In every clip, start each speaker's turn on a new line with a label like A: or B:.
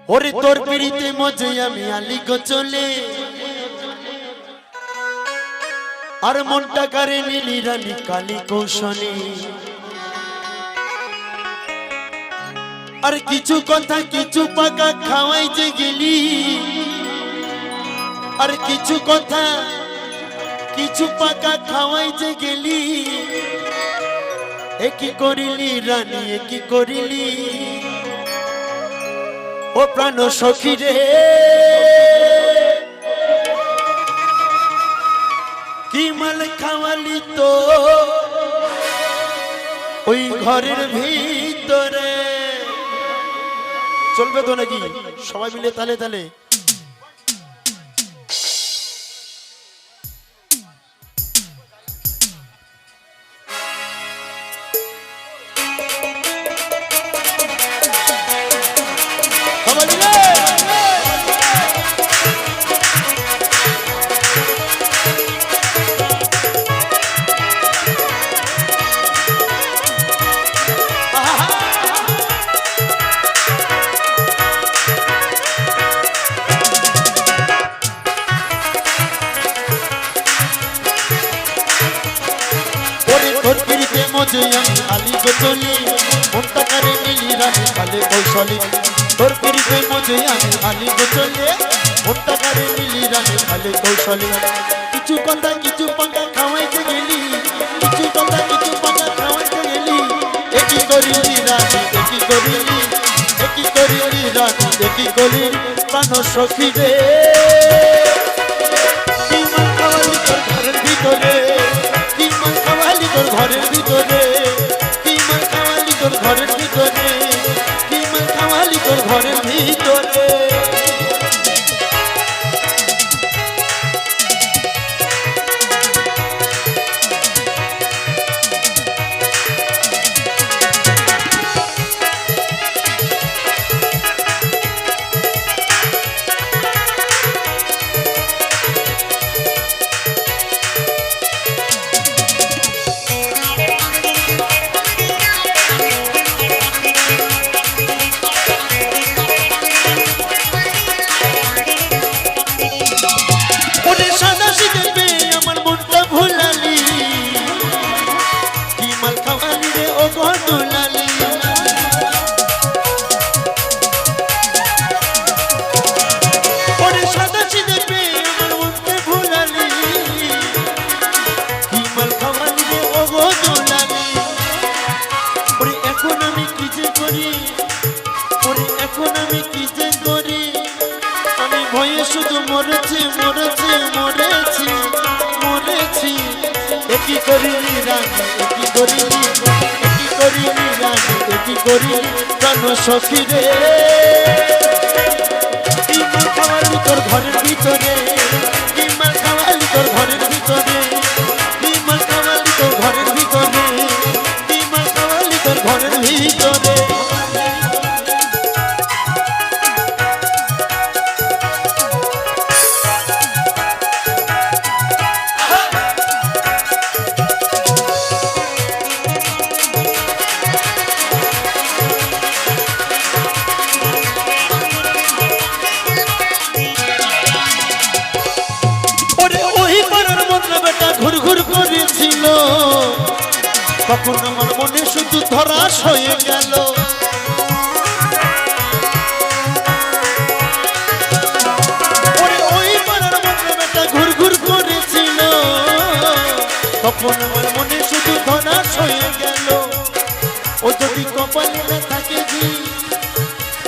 A: ওরে তোর পিড়িতে মজে আমি আলি গোচলে আর মনটা করে নীলি রানী কালী কৌশলে আর কিছু কথা কিছু পাকা খাওয়াই যে গেলি আর কিছু কথা কিছু পাকা খাওয়াই যে গেলি একই করিলি রানী একই করিলি ও প্রাণ সখী রে কি মাল খাওয়ালি তো ওই ঘরের ভিতরে চলবে তো নাকি সবাই মিলে তালে তালে আলি গোচলি মনটা করে নীলি রানী কালী কৌশলী তোর পিড়িতে মজে আমি আলি গোচলে মনটা করে নীলি রানী কালী কৌশলী কিছু কথা কিছু পাকা খাওয়াইতে গেলি কিছু কথা কিছু পাকা খাওয়াইতে গেলি একই করিলি রানী একই করিলি একই করিলি রানী একই করিলি প্রাণ সখী রে কি মাল খাওয়ালি তোর ঘরের ভিতরে কি মাল খাওয়ালি তোর ঘরের ভিতরে তোর ঘরের ভিতরে কি মাল খাওয়ালি তোর ঘরের ভিতরে শুধু মরেছি মরেছি মরেছি মরেছি একই করিলি রানী একই করিলি একই করিলি রানী একই করিলি প্রাণ সখী রে কি মাল খাওয়ালি তোর ঘরের ভিতরে কি মাল খাওয়ালি তোর ঘরের ভিতরে কি মাল খাওয়ালি তোর ঘরের ভিতরে কি মাল খাওয়ালি তোর ঘরের ভিতরে তখন আমার মনে শুধু ধরাস হয়ে গেল ওই পাড়ার মনে বেটা ঘুর ঘুর করেছিল তখন আমার মনে শুধু ধরাস হয়ে গেল ও যদি কপালে না থাকে কি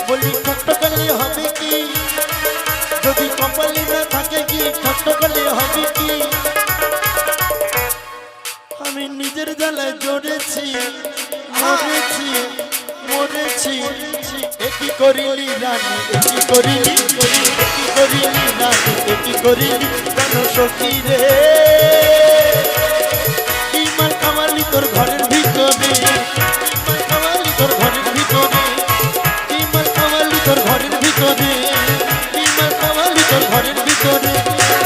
A: বলি ঠট্ট করলে হবে কি যদি কপালে না থাকে কি ঠট্ট করলে হবে কি আমি নিজের জ্বালায় জড়েছি মরেছি মরেছি একই করিলি রানী একই করিলি একই করিলি রানী একই করিলি প্রাণ সখী রে কি মাল খাওয়ালি তোর ঘরের ভিতরে কি মাল খাওয়ালি তোর ঘরের ভিতরে কি মাল খাওয়ালি তোর ঘরের ভিতরে কি মাল খাওয়ালি তোর ঘরের ভিতরে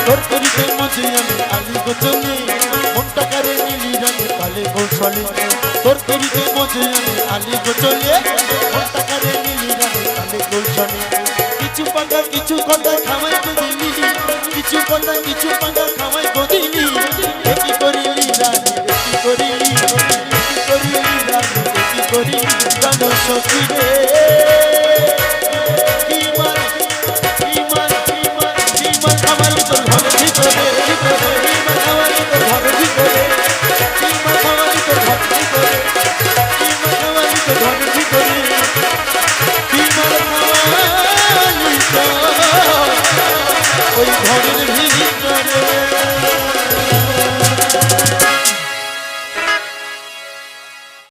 A: তোর করিতে মজে আমি আলি গোচলে মনটা করে নীলি রানী কালী কৌশলী তোর করিতে মজে আমি আলি গোচলে মনটা করে নীলি রানী কালী কৌশলী পাকা কিছু কথা খাওয়াই দিলি কিছু কথা কিছু পাকা খাওয়াই দিলি কি করিলি রানী কি করিলি কি করিলি রানী কি করিলি গান সখী রে কি মার কি মার কি মার কি মার খাওয়াই তোর ঘরে ভিতরে ভিতরে কি মার খাওয়াই তোর ঘরে ভিতরে কি মার খাওয়াই তোর ঘরে ভিতরে কি মার খাওয়াই তোর ঘরে ভিতরে কি মার খাওয়াই ওই ঘরের ভিতরে